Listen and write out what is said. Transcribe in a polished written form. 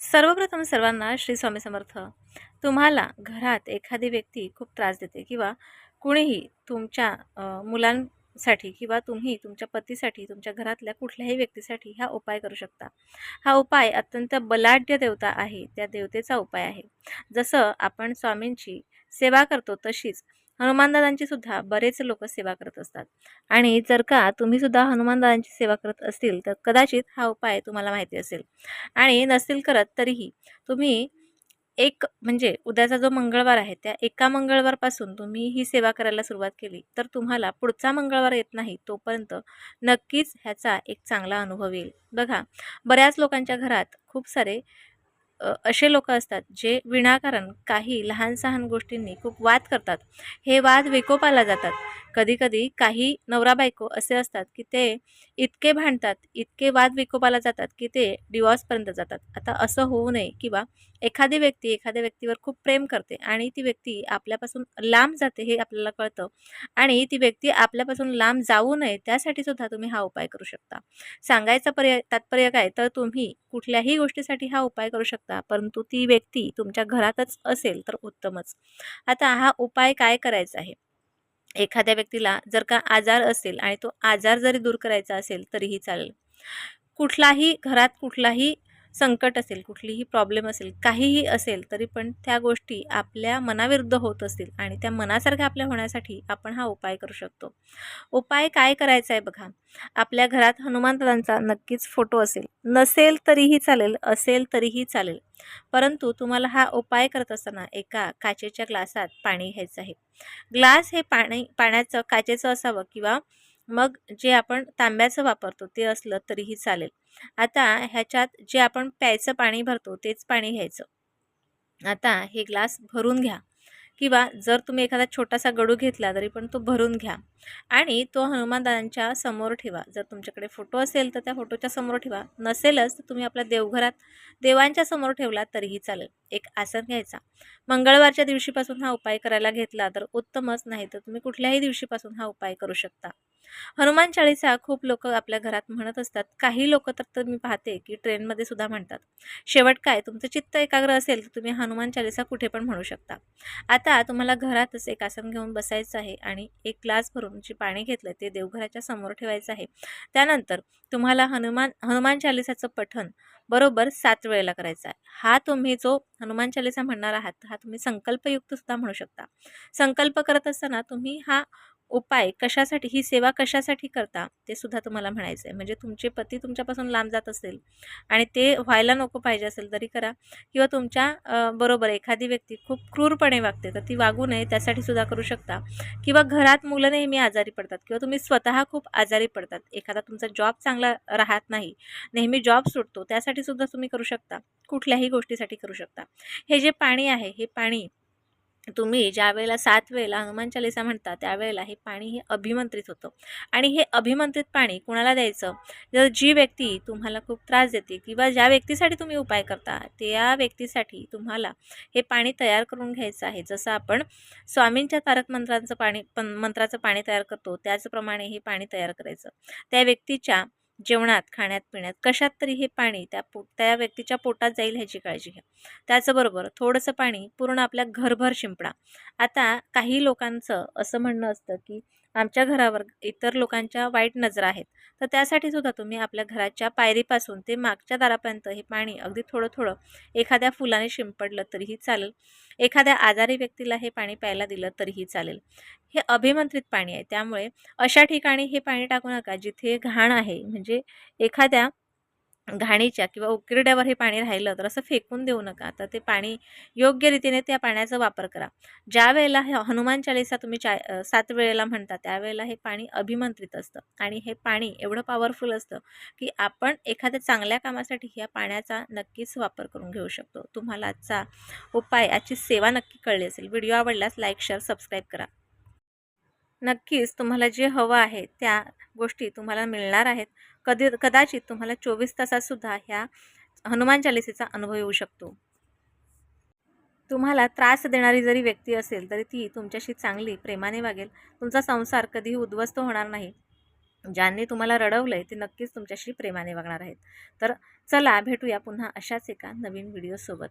सर्वप्रथम सर्वांना श्री स्वामी समर्थ. तुम्हाला घरात एखादी व्यक्ती खूप त्रास देते किंवा कुणीही तुमच्या मुलांसाठी किंवा तुम्ही तुमच्या पतीसाठी, तुमच्या घरातल्या कुठल्याही व्यक्तीसाठी हा उपाय करू शकता. हा उपाय अत्यंत बलाढ्य देवता आहे, त्या देवतेचा उपाय आहे. जसं आपण स्वामींची सेवा करतो तशीच हनुमानदादांची सुद्धा बरेच लोक सेवा करत असतात. आणि जर का तुम्ही सुद्धा हनुमानदादांची सेवा करत असतील तर कदाचित हा उपाय तुम्हाला माहिती असेल. आणि नसतील करत तरीही तुम्ही एक म्हणजे उद्याचा जो मंगळवार आहे त्या एका मंगळवारपासून तुम्ही ही सेवा करायला सुरुवात केली तर तुम्हाला पुढचा मंगळवार येत नाही तोपर्यंत नक्कीच ह्याचा एक चांगला अनुभव येईल. बघा, बऱ्याच लोकांच्या घरात खूप सारे असे लोक असतात जे विनाकारण काही लहान-सहान गोष्टींनी खूप वाद करतात. हे वाद विकोपाला जातात. कधी-कधी काही नवरा-बायको असे असतात की ते इतके भांडतात, इतके वाद विकोपाला जातात की ते डिव्हॉर्सपर्यंत जातात. आता असं होऊ नये किंवा एखादी व्यक्ती एखाद्या व्यक्तीवर खूप प्रेम करते आणि ती व्यक्ती आपल्यापासून लांब जाते हे आपल्याला कळतं आणि ती व्यक्ती आपल्यापासून लांब जाऊ नये त्यासाठी सुद्धा तुम्ही हा उपाय करू शकता. सांगायचं तात्पर्य काय तर तुम्ही कुठल्याही गोष्टीसाठी हा उपाय करू शकता, परंतु ती व्यक्ती तुमच्या घरातच असेल तर उत्तमच. आता हा उपाय काय करायचा आहे? एखाद्या व्यक्तीला जर का आजार असेल आणि तो आजार जरी दूर करायचा असेल तरीही चालेल. कुठलाही घरात कुठलाही संकट असेल, कुठलीही प्रॉब्लेम असेल, काहीही असेल तरी पण त्या गोष्टी आपल्या मनाविरुद्ध होत असतील आणि त्या मनासारख्या आपल्या होण्यासाठी आपण हा उपाय करू शकतो. उपाय काय करायचा आहे बघा. आपल्या घरात हनुमंतांचा नक्कीच फोटो असेल. नसेल तरीही चालेल, असेल तरीही चालेल. परंतु तुम्हाला हा उपाय करत असताना एका काचेच्या ग्लासात पाणी घ्यायचं आहे. ग्लास हे पाण्याचं काचेचं असावं किंवा मग जे आपण तांब्याचं वापरतो ते असलं तरीही चालेल. आता ह्याच्यात जे आपण प्यायचं पाणी भरतो तेच पाणी घ्यायचं. आता हे ग्लास भरून घ्या किंवा जर तुम्ही एखादा छोटासा गडू घेतला तरी पण तो भरून घ्या आणि तो हनुमानदादांच्या समोर ठेवा. जर तुमच्याकडे फोटो असेल तर त्या फोटोच्या समोर ठेवा. नसेलच तर तुम्ही आपल्या देवघरात देवांच्या समोर ठेवला तरीही चालेल. एक आसन घ्यायचा. मंगळवारच्या दिवशीपासून हा उपाय करायला घेतला तर उत्तमच, नाही तर तुम्ही कुठल्याही दिवशीपासून हा उपाय करू शकता. हनुमान चालीसा खूप लोक आपल्या घरात म्हणत असतात. काही लोक तर मी पाहते की ट्रेनमध्ये सुद्धा म्हणतात. शेवट काय, तुमचं चित्त एकाग्र असेल तर तुम्ही हनुमान चालीसा कुठे पण म्हणू शकता. आता तुम्हाला घरातच एक आसन घेऊन बसायचं आहे आणि एक ग्लास भरून जे पाणी घेतलं ते देवघराच्या समोर ठेवायचं आहे. त्यानंतर तुम्हाला हनुमान चालीसाचं पठण बरोबर 7 वेळेला करायचं आहे. हा तुम्ही जो हनुमान चालीसा म्हणणार आहात हा तुम्ही संकल्पयुक्त सुद्धा म्हणू शकता. संकल्प करत असताना तुम्ही हा उपाय कशासाठी, ही सेवा कशासाठी करता ते सुद्धा तुम्हाला म्हणायचं आहे. म्हणजे तुमचे पती तुमच्यापासून लांब जात असेल आणि ते व्हायला नको पाहिजे असेल तरी करा किंवा तुमच्या बरोबर एखादी व्यक्ती खूप क्रूरपणे वागते तर ती वागू नये त्यासाठी सुद्धा करू शकता किंवा घरात मुलं नेहमी आजारी पडतात किंवा तुम्ही स्वतः खूप आजारी पडतात, एखादा तुमचा जॉब चांगला राहत नाही, नेहमी जॉब सुटतो, त्यासाठी सुद्धा तुम्ही करू शकता. कुठल्याही गोष्टीसाठी करू शकता. हे जे पाणी आहे हे पाणी तुम्ही ज्यावेळेला 7 वेळेला हनुमान चालीसा म्हणता त्यावेळेला हे पाणी हे अभिमंत्रित होतं आणि हे अभिमंत्रित पाणी कुणाला द्यायचं, जर जी व्यक्ती तुम्हाला खूप त्रास देते किंवा ज्या व्यक्तीसाठी तुम्ही उपाय करता त्या व्यक्तीसाठी तुम्हाला हे पाणी तयार करून घ्यायचं आहे. जसं आपण स्वामींच्या तारक मंत्राचं पाणी तयार करतो त्याचप्रमाणे हे पाणी तयार करायचं. त्या व्यक्तीच्या जेवणात, खाण्यात, पिण्यात कशात तरी हे पाणी त्या व्यक्तीच्या पोटात जाईल ह्याची काळजी घ्या. त्याचबरोबर थोडंसं पाणी पूर्ण आपल्या घरभर शिंपडा. आता काही लोकांचं असं म्हणणं असतं की आमच्या घरावर इतर लोकांच्या वाईट नजरा आहेत, तर त्यासाठी सुद्धा तुम्ही आपल्या घराच्या पायरीपासून ते मागच्या दारापर्यंत हे पाणी अगदी थोडं थोडं एखाद्या फुलाने शिंपडलं तरीही चालेल. एखाद्या आजारी व्यक्तीला हे पाणी प्यायला दिलं तरीही चालेल. हे अभिमंत्रित पाणी आहे, त्यामुळे अशा ठिकाणी हे पाणी टाकू नका जिथे घाण आहे. म्हणजे एखाद्या घाणीच्या किंवा उकिरड्यावर हे पाणी राहिलं तर असं फेकून देऊ नका. तर ते पाणी योग्य रीतीने त्या पाण्याचा वापर करा. ज्या वेळेला हे हनुमान चालीसा तुम्ही 7 वेळेला म्हणता त्यावेळेला हे पाणी अभिमंत्रित असतं आणि हे पाणी एवढं पॉवरफुल असतं की आपण एखाद्या चांगल्या कामासाठी ह्या पाण्याचा नक्कीच वापर करून घेऊ शकतो. तुम्हाला आजचा उपाय, आजची सेवा नक्की कळली असेल. व्हिडिओ आवडल्यास लाईक, शेअर, सबस्क्राईब करा. नक्कीच तुम्हाला जे हवं आहे त्या गोष्टी तुम्हाला मिळणार आहेत. कदाचित तुम्हाला 24 तासात सुद्धा ह्या हनुमान चालीसेचा अनुभव येऊ शकतो. तुम्हाला त्रास देणारी जरी व्यक्ती असेल तरी ती तुमच्याशी चांगली प्रेमाने वागेल. तुमचा संसार कधीही उद्ध्वस्त होणार नाही. ज्यांनी तुम्हाला रडवलंय ते नक्कीच तुमच्याशी प्रेमाने वागणार आहेत. तर चला भेटूया पुन्हा अशाच एका नवीन व्हिडिओसोबत.